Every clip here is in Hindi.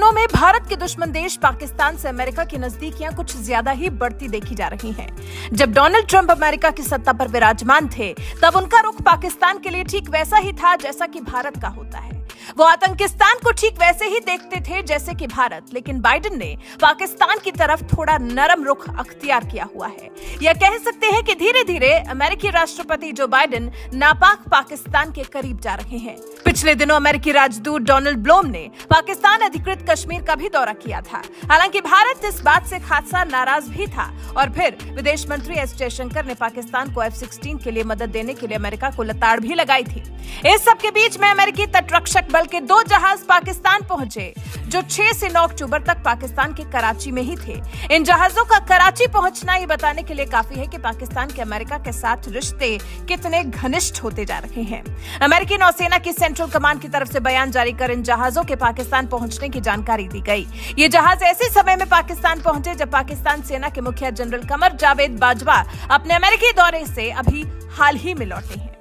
दिनों में भारत के दुश्मन देश पाकिस्तान से अमेरिका की नजदीकियां कुछ ज्यादा ही बढ़ती देखी जा रही हैं। जब डोनाल्ड ट्रंप अमेरिका की सत्ता पर विराजमान थे, तब उनका रुख पाकिस्तान के लिए ठीक वैसा ही था जैसा कि भारत का होता है। वो आतंकिस्तान को ठीक वैसे ही देखते थे जैसे कि भारत, लेकिन बाइडेन ने पाकिस्तान की तरफ थोड़ा नरम रुख अख्तियार किया हुआ है। यह कह सकते हैं कि धीरे धीरे अमेरिकी राष्ट्रपति जो बाइडेन नापाक पाकिस्तान के करीब जा रहे हैं। पिछले दिनों अमेरिकी राजदूत डोनाल्ड ब्लोम ने पाकिस्तान अधिकृत कश्मीर का भी दौरा किया था। हालांकि भारत इस बात से खासा नाराज भी था और फिर विदेश मंत्री एस जयशंकर ने पाकिस्तान को F-16 के लिए मदद देने के लिए अमेरिका को लताड़ भी लगाई थी। इस सब के बीच में अमेरिकी तटरक्षक बल के 2 जहाज पाकिस्तान पहुंचे, जो 6 से 9 अक्टूबर तक पाकिस्तान के कराची में ही थे। इन जहाजों का कराची पहुंचना ये बताने के लिए काफी है कि पाकिस्तान के अमेरिका के साथ रिश्ते कितने घनिष्ठ होते जा रहे हैं। अमेरिकी नौसेना की सेंट्रल कमांड की तरफ से बयान जारी कर इन जहाजों के पाकिस्तान पहुंचने की जानकारी दी गई। ये जहाज ऐसे समय में पाकिस्तान पहुंचे जब पाकिस्तान सेना के मुखिया जनरल कमर जावेद बाजवा अपने अमेरिकी दौरे से अभी हाल ही में लौटे हैं।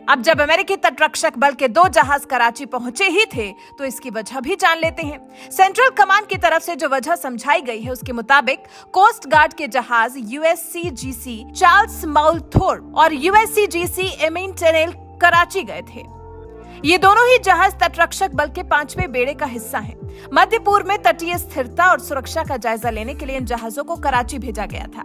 अब जब अमेरिकी तटरक्षक बल के 2 जहाज कराची पहुंचे ही थे, तो इसकी वजह भी जान लेते हैं। सेंट्रल कमांड की तरफ से जो वजह समझाई गई है, उसके मुताबिक कोस्ट गार्ड के जहाज USCGC चार्ल्स माउल्थोर्प और USCGC एमिन-टेनेल कराची गए थे। ये दोनों ही जहाज तटरक्षक बल के 5वें बेड़े का हिस्सा हैं। मध्य पूर्व में तटीय स्थिरता और सुरक्षा का जायजा लेने के लिए इन जहाजों को कराची भेजा गया था।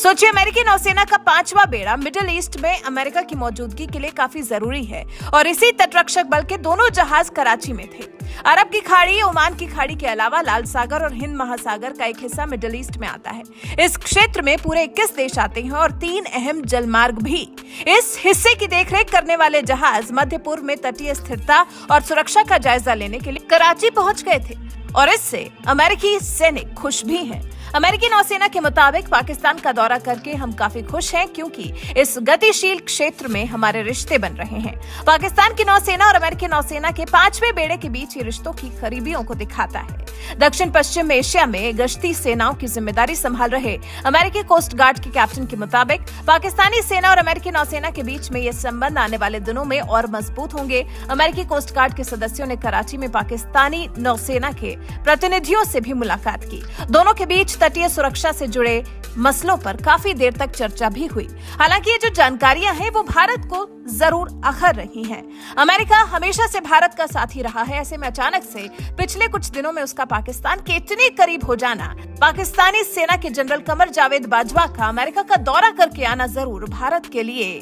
सोचिए, अमेरिकी नौसेना का 5वां बेड़ा मिडिल ईस्ट में अमेरिका की मौजूदगी के लिए काफी जरूरी है और इसी तटरक्षक बल के दोनों जहाज कराची में थे। अरब की खाड़ी, ओमान की खाड़ी के अलावा लाल सागर और हिंद महासागर का एक हिस्सा मिडिल ईस्ट में आता है। इस क्षेत्र में पूरे 21 देश आते हैं और 3 अहम जलमार्ग भी। इस हिस्से की देखरेख करने वाले जहाज मध्य पूर्व में तटीय स्थिरता और सुरक्षा का जायजा लेने के लिए कराची पहुंच गए थे और इससे अमेरिकी सैनिक खुश भी हैं। अमेरिकी नौसेना के मुताबिक पाकिस्तान का दौरा करके हम काफी खुश हैं, क्योंकि इस गतिशील क्षेत्र में हमारे रिश्ते बन रहे हैं। पाकिस्तान की नौसेना और अमेरिकी नौसेना के 5वें बेड़े के बीच ये रिश्तों की करीबियों को दिखाता है। दक्षिण पश्चिम एशिया में गश्ती सेनाओं की जिम्मेदारी संभाल रहे अमेरिकी कोस्ट गार्ड के कैप्टन के मुताबिक पाकिस्तानी सेना और अमेरिकी नौसेना के बीच में ये संबंध आने वाले दिनों में और मजबूत होंगे। अमेरिकी कोस्ट गार्ड के सदस्यों ने कराची में पाकिस्तानी नौसेना के प्रतिनिधियों से भी मुलाकात की। दोनों के बीच तटीय सुरक्षा से जुड़े मसलों पर काफी देर तक चर्चा भी हुई। हालांकि ये जो जानकारियां हैं, वो भारत को जरूर अखर रही हैं। अमेरिका हमेशा से भारत का साथी रहा है। ऐसे में अचानक से पिछले कुछ दिनों में उसका पाकिस्तान के इतने करीब हो जाना, पाकिस्तानी सेना के जनरल कमर जावेद बाजवा का अमेरिका का दौरा करके आना जरूर भारत के लिए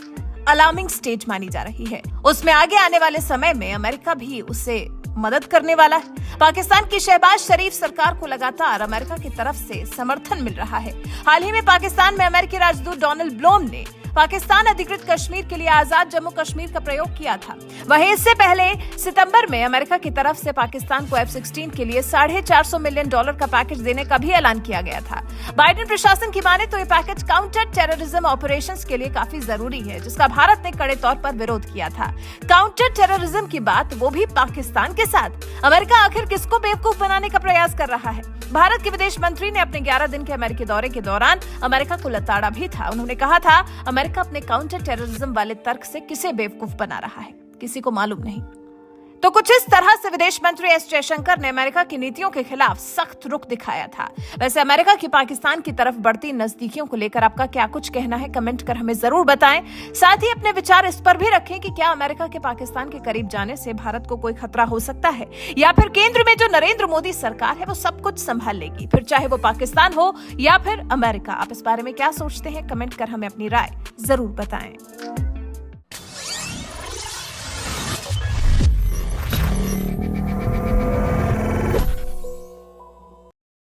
अलार्मिंग स्टेज मानी जा रही है। उसमें आगे आने वाले समय में अमेरिका भी उसे मदद करने वाला है। पाकिस्तान की शहबाज शरीफ सरकार को लगातार अमेरिका की तरफ से समर्थन मिल रहा है। हाल ही में पाकिस्तान में अमेरिकी राजदूत डोनाल्ड ब्लोम ने पाकिस्तान अधिकृत कश्मीर के लिए आजाद जम्मू कश्मीर का प्रयोग किया था। वहीं इससे पहले सितंबर में अमेरिका की तरफ से पाकिस्तान को F-16 के लिए $450 मिलियन का पैकेज देने का भी ऐलान किया गया था। बाइडेन प्रशासन की माने तो ये पैकेज काउंटर टेररिज्म ऑपरेशंस के लिए काफी जरूरी है, जिसका भारत ने कड़े तौर पर विरोध किया था। काउंटर टेररिज्म की बात, वो भी पाकिस्तान के साथ। अमेरिका आखिर किसको बेवकूफ बनाने का प्रयास कर रहा है? भारत के विदेश मंत्री ने अपने 11 दिन के अमेरिकी दौरे के दौरान अमेरिका को लताड़ा भी था। उन्होंने कहा था, अमेरिका अपने काउंटर टेररिज्म वाले तर्क से किसे बेवकूफ बना रहा है, किसी को मालूम नहीं। तो कुछ इस तरह से विदेश मंत्री एस जयशंकर ने अमेरिका की नीतियों के खिलाफ सख्त रुख दिखाया था। वैसे अमेरिका की पाकिस्तान की तरफ बढ़ती नजदीकियों को लेकर आपका क्या कुछ कहना है, कमेंट कर हमें जरूर बताएं। साथ ही अपने विचार इस पर भी रखें कि क्या अमेरिका के पाकिस्तान के करीब जाने से भारत को कोई खतरा हो सकता है, या फिर केंद्र में जो नरेंद्र मोदी सरकार है वो सब कुछ संभाल लेगी, फिर चाहे वो पाकिस्तान हो या फिर अमेरिका। आप इस बारे में क्या सोचते हैं, कमेंट कर हमें अपनी राय जरूर बताएं।